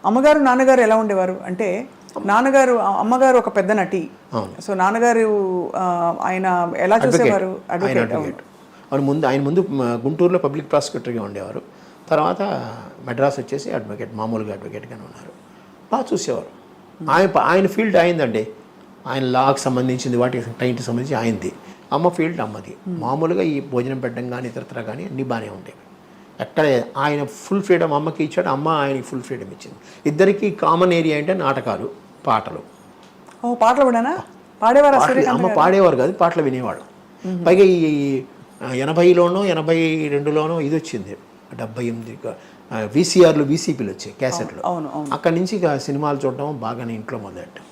అమ్మగారు నాన్నగారు ఎలా ఉండేవారు అంటే నాన్నగారు అమ్మగారు ఒక పెద్ద నటి, సో నాన్నగారు ఆయన ఎలా చూసేవారు? అడ్వకేట్. ఆయన ముందు గుంటూరులో పబ్లిక్ ప్రాసిక్యూటర్గా ఉండేవారు. తర్వాత మెడ్రాస్ వచ్చేసి అడ్వకేట్, మామూలుగా అడ్వకేట్గానే ఉన్నారు. బాగా చూసేవారు. ఆయన ఫీల్డ్ అయిందండి. ఆయన లాకి సంబంధించింది, వాటికి టైంకి సంబంధించి ఆయనది. అమ్మ ఫీల్డ్ అమ్మది. మామూలుగా ఈ భోజనం పెట్టడం కానీ ఇతరత్ర కానీ అన్నీ బాగానే ఉండేవి. ఎక్కడ ఆయన ఫుల్ ఫ్రీడమ్ అమ్మకి ఇచ్చాడు, అమ్మ ఆయనకి ఫుల్ ఫ్రీడమ్ ఇచ్చింది. ఇద్దరికి కామన్ ఏరియా అంటే నాటకాలు, పాటలు. పాటలు కూడానా పాడేవారు? అమ్మ పాడేవారు కాదు, పాటలు వినేవాడు. పైగా ఈ 80లోనో 82లోనో ఇది వచ్చింది, 78 VCRలు VCPలు వచ్చాయి, క్యాసెట్లు. అక్కడి నుంచి ఇక సినిమాలు చూడడం బాగా ఇంట్లో మొదలెట్టాం.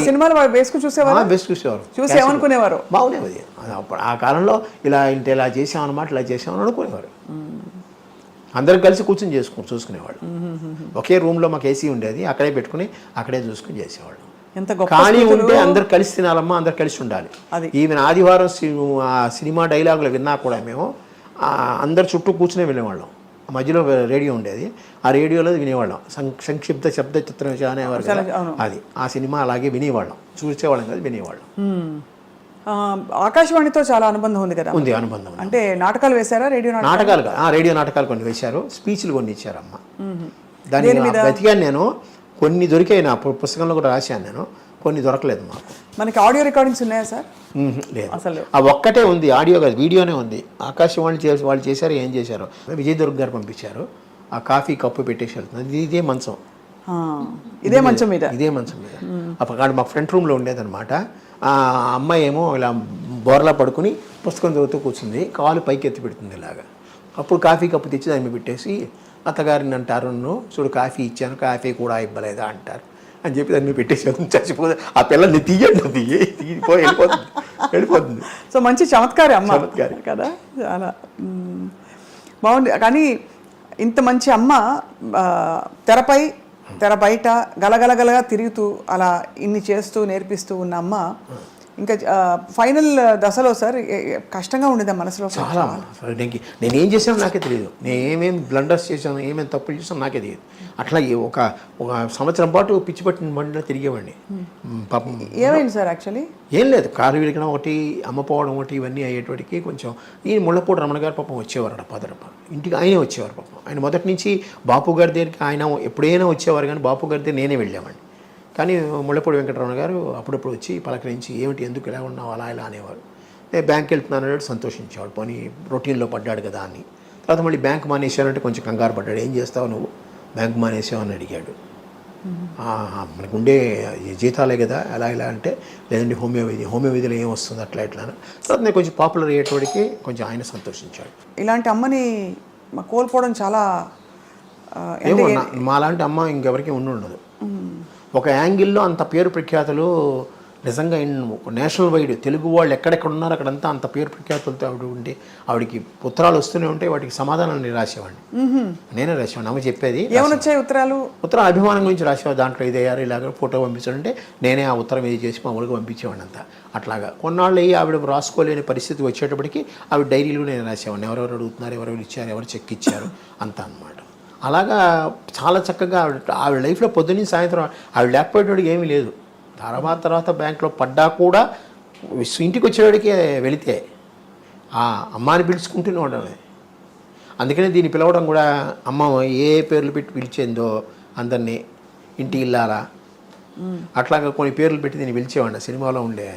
సినిమాలు వేసుకుని చూసేవారు. చూసి ఏమనుకునేవారు? బాగునేది. అప్పుడు ఆ కాలంలో ఇలా చేసామన్నమాట, ఇలా చేసామని అనుకునేవారు. అందరం కలిసి కూర్చొని చూసుకునేవాళ్ళు. ఒకే రూమ్లో మాకు ఏసీ ఉండేది, అక్కడే పెట్టుకుని అక్కడే చూసుకుని చేసేవాళ్ళు. కానీ ఉంటే అందరు కలిసి తినాలమ్మా, అందరు కలిసి ఉండాలి. ఈవెన్ ఆదివారం సినిమా డైలాగులు విన్నా కూడా మేము అందరు చుట్టూ కూర్చునే వినేవాళ్ళం. మధ్యలో రేడియో ఉండేది, ఆ రేడియోలో వినేవాళ్ళం. సంక్షిప్త శబ్ద చిత్రం అనేవారు కదా, అది ఆ సినిమా అలాగే వినేవాళ్ళం. చూసేవాళ్ళం కాదు, వినేవాళ్ళం. ఆకాశవాణితో చాలా అనుబంధం ఉంది కదా? ఉంది, అనుబంధం. అంటే నాటకాలు వేశారా? రేడియో నాటకాలు కొన్ని వేశారు, స్పీచ్లు కొన్ని ఇచ్చారమ్మ. దాన్ని వెతికాను నేను, కొన్ని దొరికాయి. నా పుస్తకంలో కూడా రాశాను నేను, కొన్ని దొరకలేదు మాకు. మనకి ఆడియో రికార్డింగ్స్ ఉన్నాయా సార్? లేదు, అసలు ఆ ఒక్కటే ఉంది, ఆడియో కాదు, వీడియోనే ఉంది. ఆకాశవాణి వాళ్ళు చేశారు, ఏం చేశారు, విజయ్ దుర్గ్ గారు పంపించారు. ఆ కాఫీ కప్పు పెట్టేసి వెళ్తుంది. ఇదే మంచం, ఇదే మంచం మీద అప్పుడు మా ఫ్రంట్ రూమ్లో ఉండేదన్నమాట. ఆ అమ్మాయి ఏమో ఇలా బోర్లా పడుకుని పుస్తకం చదువుతూ కూర్చుంది, కాలు పైకి ఎత్తి పెడుతుంది ఇలాగా. అప్పుడు కాఫీ కప్పు తెచ్చి దాన్ని పెట్టేసి, అత్తగారిని అంటారు, చూడు కాఫీ ఇచ్చాను, కాఫీ కూడా ఇవ్వలేదా అంటారు అని చెప్పి దాన్ని పెట్టేసి చచ్చిపోతే ఆ పిల్లల్ని వెళ్ళిపోతుంది. సో మంచి చమత్కారి అమ్మ కదా, చాలా బాగుంది. కానీ ఇంత మంచి అమ్మ తెర బయట గలగలగలగా తిరుగుతూ అలా ఇన్ని చేస్తూ నేర్పిస్తూ ఉన్న అమ్మ ఇంకా ఫైనల్ దశలో సార్ కష్టంగా ఉండేది మనసులో? చాలా. నేనేం చేశానో నాకే తెలియదు, నేను ఏమేమి బ్లండర్స్ చేశాను, ఏమేమి తప్పులు చేశాను నాకే తెలియదు. అట్లా ఒక సంవత్సరం పాటు పిచ్చి పట్టిన బండిలో తిరిగేవాడిని. పాపం ఏమైంది సార్? యాక్చువల్లీ ఏం లేదు, కారు విరిగడం ఒకటి, అమ్మపోవడం ఒకటి, ఇవన్నీ అయ్యేటికి కొంచెం ఈ ముళ్ళపూడి రమణ గారు పాపం వచ్చేవారు పదరప ఇంటికి, ఆయనే వచ్చేవారు పాపం. ఆయన మొదటి నుంచి బాపు గారి దగ్గరికి ఆయన ఎప్పుడైనా వచ్చేవారు, కానీ బాపు గారి దగ్గర నేనే వెళ్ళేవాడిని. కానీ ముళ్ళపూడి వెంకటరమణ గారు అప్పుడప్పుడు వచ్చి పలకరించి, ఏమిటి ఎందుకు ఇలా ఉన్నావు అలా ఇలా అనేవారు. నేను బ్యాంక్ వెళ్తున్నాను సంతోషించేవాడు, పోనీ రొటీన్లో పడ్డాడు కదా అని. తర్వాత మళ్ళీ బ్యాంక్ మానేసానంటే కొంచెం కంగారు పడ్డాడు, ఏం చేస్తావు నువ్వు బ్యాంక్ మానేసావు అని అడిగాడు. మనకుండే జీతాలే కదా అలా ఇలా అంటే, లేదండి హోమియోపతిలో ఏం వస్తుంది అట్లా ఇట్లా. తర్వాత నేను కొంచెం పాపులర్ అయ్యేటోడికి కొంచెం ఆయన సంతోషించాడు. ఇలాంటి అమ్మని కోల్పోవడం చాలా, ఏమో మాలాంటి అమ్మ ఇంకెవరికి ఉండదు. ఒక యాంగిల్లో అంత పేరు ప్రఖ్యాతులు నిజంగా నేషనల్ వైడ్ తెలుగు వాళ్ళు ఎక్కడెక్కడ ఉన్నారో అక్కడంతా అంత పేరు ప్రఖ్యాతులతో ఆవిడ ఉంటే, ఆవిడకి ఉత్తరాలు వస్తూనే ఉంటే వాటికి సమాధానాన్ని రాసేవాడిని, నేనే రాసేవాడిని. అమ్మ చెప్పేది ఏమొచ్చాయి ఉత్తరాలు అభిమానం గురించి రాసేవాడు. దాంట్లో ఇదయ్యారు ఇలాగ ఫోటో పంపించాడంటే నేనే ఆ ఉత్తరం ఇది చేసి మామూలుగా పంపించేవాడిని అంతా. అట్లాగా కొన్నాళ్ళు ఆవిడ రాసుకోలేని పరిస్థితి వచ్చేటప్పటికి ఆవిడ డైరీలు నేను రాసేవాడిని, ఎవరెవరు అడుగుతున్నారు, ఎవరెవరు ఇచ్చారు, ఎవరు చెక్ ఇచ్చారు అంతా అనమాట. అలాగా చాలా చక్కగా ఆవిడ లైఫ్లో పొద్దున్నీ సాయంత్రం ఆవిడ లేకపోయేటోడికి ఏమీ లేదు. తర్వాత బ్యాంక్లో పడ్డా కూడా ఇంటికి వచ్చేవాడికి వెళితే ఆ అమ్మాని పిలుచుకుంటూనే ఉండమే. అందుకనే దీన్ని పిలవడం కూడా, అమ్మ ఏ పేర్లు పెట్టి పిలిచేందో అందరినీ, ఇంటి ఇల్లాలా అట్లాగా కొన్ని పేర్లు పెట్టి దీన్ని పిలిచేవాడిని. సినిమాలో ఉండే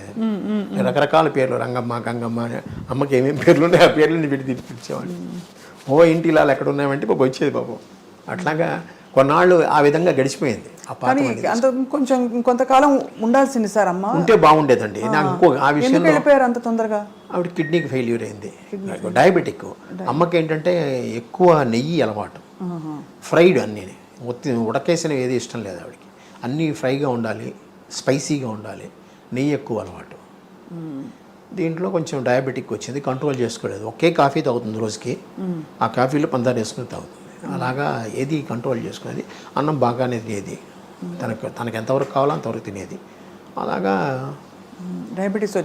రకరకాల పేర్లు, రంగమ్మ, గంగమ్మ, అమ్మకి ఏమేమి పేర్లు ఉన్నాయో ఆ పేర్లని పెట్టి దీన్ని పిలిచేవాడిని. ఇంటి ఇల్లాలు ఎక్కడ ఉన్నాయంటే పాపం వచ్చేది పాపం. అట్లాగా కొన్నాళ్ళు ఆ విధంగా గడిచిపోయింది. అంత కొంచెం కొంతకాలం ఉండాల్సింది సార్ అమ్మ, ఉంటే బాగుండేదండి. నాకు ఇంకో ఆ విషయంలో వెళ్ళిపోయారు అంత తొందరగా. ఆవిడ కిడ్నీకి ఫెయిల్యూర్ అయింది, డయాబెటిక్. అమ్మకి ఏంటంటే ఎక్కువ నెయ్యి అలవాటు, ఫ్రైడ్ అన్నీ, ఉడకేసినవి ఏది ఇష్టం లేదు ఆవిడకి. అన్నీ ఫ్రైగా ఉండాలి, స్పైసీగా ఉండాలి, నెయ్యి ఎక్కువ అలవాటు. దీంట్లో కొంచెం డయాబెటిక్ వచ్చింది, కంట్రోల్ చేసుకోలేదు. ఒకే కాఫీ తాగుతుంది రోజుకి, ఆ కాఫీలో పందారు వేసుకుని తాగుతుంది. అలాగా ఏది కంట్రోల్ చేసుకునేది. అన్నం బాగానే తినేది, తనకు ఎంతవరకు కావాలో అంతవరకు తినేది. అలాగా డయాబెటీస్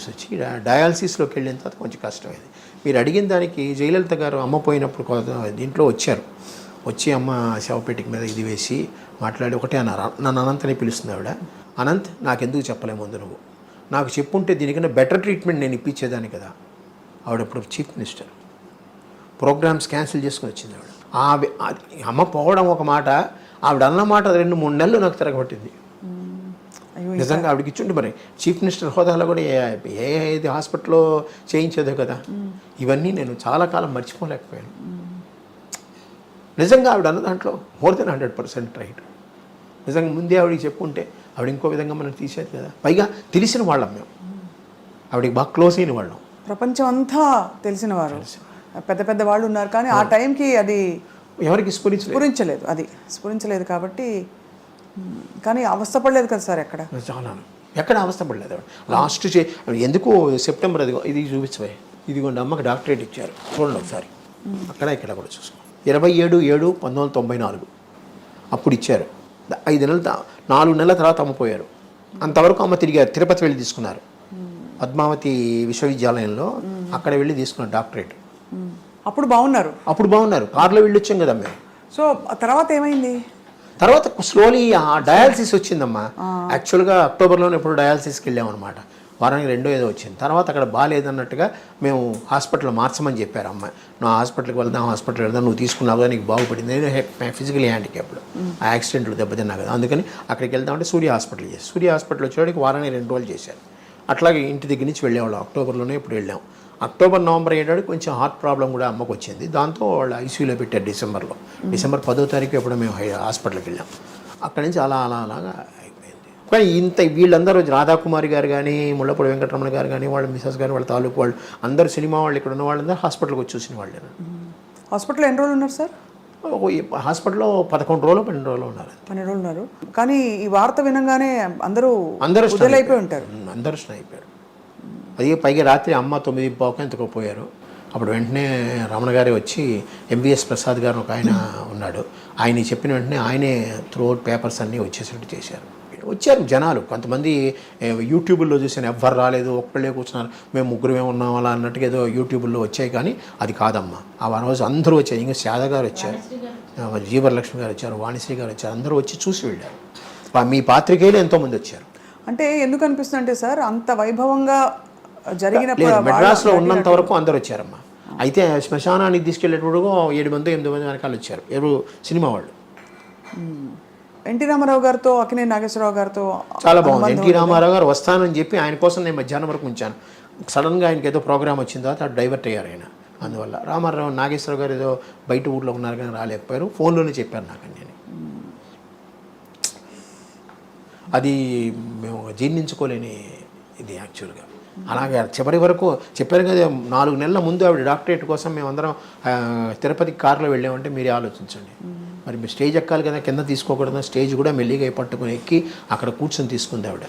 వచ్చి డయాలసిస్లోకి వెళ్ళిన తర్వాత కొంచెం కష్టమైంది. మీరు అడిగిన దానికి జయలలిత గారు అమ్మ పోయినప్పుడు దీంట్లో వచ్చారు, వచ్చి అమ్మ శవపేటిక మీద ఇది వేసి మాట్లాడి ఒకటే అన్నారు. నన్ను అనంత్ అని పిలుస్తుంది ఆవిడ. అనంత్ నాకెందుకు చెప్పలే ముందు నువ్వు, నాకు చెప్పుంటే దీనికన్నా బెటర్ ట్రీట్మెంట్ నేను ఇప్పించేదాన్ని కదా. ఆవిడప్పుడు చీఫ్ మినిస్టర్, ప్రోగ్రామ్స్ క్యాన్సిల్ చేసుకుని వచ్చింది ఆవిడ. అమ్మ పోవడం ఒక మాట, ఆవిడ అన్న మాట 2-3 నెలలు నాకు తిరగబట్టింది. నిజంగా ఆవిడకి ఇచ్చుంటే మరి చీఫ్ మినిస్టర్ హోదాలో కూడా ఏది హాస్పిటల్లో చేయించేదో కదా. ఇవన్నీ నేను చాలా కాలం మర్చిపోలేకపోయాను. నిజంగా ఆవిడ అన్న దాంట్లో మోర్ దెన్ 100% రైట్. నిజంగా ముందే ఆవిడకి చెప్పుంటే ఆవిడ ఇంకో విధంగా మనం తీసేది కదా. పైగా తెలిసిన వాళ్ళం మేము, ఆవిడకి బాగా క్లోజ్ అయిన వాళ్ళం. ప్రపంచం అంతా తెలిసిన వారు, పెద్ద పెద్ద వాళ్ళు ఉన్నారు, కానీ ఆ టైంకి అది ఎవరికి స్ఫురించలేదు కాబట్టి. కానీ అవస్థపడలేదు కదా సార్ ఎక్కడ, చాలా ఎక్కడ అవస్థపడలేదు. లాస్ట్ ఎందుకు సెప్టెంబర్ ఇది చూపించబోయే, ఇదిగోండి అమ్మకి డాక్టరేట్ ఇచ్చారు చూడండి ఒకసారి, అక్కడ ఇక్కడ కూడా చూసుకో. 27/7/1994 అప్పుడు ఇచ్చారు. 4 నెలల తర్వాత అమ్మ పోయారు. అంతవరకు అమ్మ తిరిగారు, తిరుపతి వెళ్ళి తీసుకున్నారు, పద్మావతి విశ్వవిద్యాలయంలో అక్కడ వెళ్ళి తీసుకున్నారు డాక్టరేట్. అప్పుడు బాగున్నారు, కారులో వెళ్ళి వచ్చాం కదా మేము. సో తర్వాత ఏమైంది? తర్వాత స్లోలీ డయాలసిస్ వచ్చిందమ్మా. యాక్చువల్గా అక్టోబర్లోనే ఎప్పుడు డయాలసిస్కి వెళ్ళామన్నమాట. వారానికి 2 ఏదో వచ్చింది. తర్వాత అక్కడ బాగాలేదన్నట్టుగా మేము హాస్పిటల్ మార్చమని చెప్పారు అమ్మ. నువ్వు హాస్పిటల్కి వెళ్దాం, నువ్వు తీసుకున్నావు నీకు బాగుపడింది. నేను ఫిజికలీ హ్యాండిక్యాప్డ్, ఆ యాక్సిడెంట్లు దెబ్బతిన్నా కదా, అందుకని అక్కడికి వెళ్దామంటే సూర్య హాస్పిటల్ చేసి, సూర్య హాస్పిటల్ వచ్చేవాడికి వారానికి 2 రోజులు చేశారు. అట్లాగే ఇంటి దగ్గర నుంచి వెళ్ళేవాళ్ళం. అక్టోబర్లోనే ఇప్పుడు వెళ్ళాం. అక్టోబర్ నవంబర్ అయ్యేటాడు కొంచెం హార్ట్ ప్రాబ్లం కూడా అమ్మకు వచ్చింది. దాంతో వాళ్ళు ఐసీయూలో పెట్టారు డిసెంబర్ 10వ తారీఖు ఎప్పుడు మేము హాస్పిటల్కి వెళ్ళాం. అక్కడి నుంచి అలాగా అయిపోయింది. కానీ వీళ్ళందరూ రాధాకుమారి గారు కానీ, ముళ్ళపూడి వెంకటరమణ గారు కానీ, వాళ్ళ మిసెస్ గారు, వాళ్ళ తాలూకు వాళ్ళు అందరూ, సినిమా వాళ్ళు ఇక్కడ ఉన్న వాళ్ళందరూ హాస్పిటల్కి వచ్చి చూసిన వాళ్ళే. హాస్పిటల్లో ఎన్ని రోజులు ఉన్నారు సార్? హాస్పిటల్లో 11 రోజులు 12 రోజులు ఉన్నారు. 12 రోజులు ఉన్నారు. కానీ ఈ వార్త వినగానే అందరూ అయిపోయి ఉంటారు, అందరూ అయిపోయారు. అది పైగా రాత్రి అమ్మ 9:15 ఎంతకో పోయారు. అప్పుడు వెంటనే రమణ గారే వచ్చి, ఎంబీఎస్ ప్రసాద్ గారు ఒక ఆయన ఉన్నాడు, ఆయన చెప్పిన వెంటనే ఆయనే త్రూఅవుట్ పేపర్స్ అన్నీ వచ్చేసినట్టు చేశారు. వచ్చారు జనాలు. కొంతమంది యూట్యూబ్లో చూసాను, ఎవ్వరు రాలేదు, ఒక్కళ్ళే కూర్చున్నారు, మేము 3 ఉన్నాం అలా అన్నట్టుగా ఏదో యూట్యూబ్లో వచ్చాయి. కానీ అది కాదమ్మా. ఆ రోజు అందరూ వచ్చారు. ఇంకా శారద గారు వచ్చారు, జీవరలక్ష్మి గారు వచ్చారు, వాణిశ్రీ గారు వచ్చారు, అందరూ వచ్చి చూసి వెళ్ళారు. మీ పాత్రికేయులు ఎంతోమంది వచ్చారు. అంటే ఎందుకు అనిపిస్తుంది అంటే సార్, అంత వైభవంగా జరిగిన మెడ్రాస్లో ఉన్నంత వరకు అందరు వచ్చారమ్మా. అయితే శ్మశానానికి తీసుకెళ్ళేటప్పుడు 7 మంది 8 మంది వెనకాల వచ్చారు, ఎవరు సినిమా వాళ్ళు. ఎన్టీ రామారావు గారితో, అక్కినేని నాగేశ్వరరావు గారితో చాలా బాగుంది. ఎన్టీ రామారావు గారు వస్తానని చెప్పి ఆయన కోసం నేను మధ్యాహ్నం వరకు ఉంచాను. సడన్గా ఆయనకి ఏదో ప్రోగ్రామ్ వచ్చిన తర్వాత డైవర్ట్ అయ్యారు ఆయన. అందువల్ల రామారావు, నాగేశ్వరరావు గారు ఏదో బయట ఊళ్ళో ఉన్నారు కానీ రాలేకపోయారు. ఫోన్లోనే చెప్పారు నాకు. నేను అది మేము జీర్ణించుకోలేని ఇది యాక్చువల్గా. అలాగే చివరి వరకు చెప్పారు కదా, 4 నెలల ముందు ఆవిడ డాక్టరేట్ కోసం మేమందరం తిరుపతికి కారులో వెళ్ళామంటే మీరే ఆలోచించండి. మరి స్టేజ్ ఎక్కాలి కదా, కింద తీసుకోకూడదు. స్టేజ్ కూడా మెల్లిగా పట్టుకుని ఎక్కి అక్కడ కూర్చొని తీసుకుంది ఆవిడ.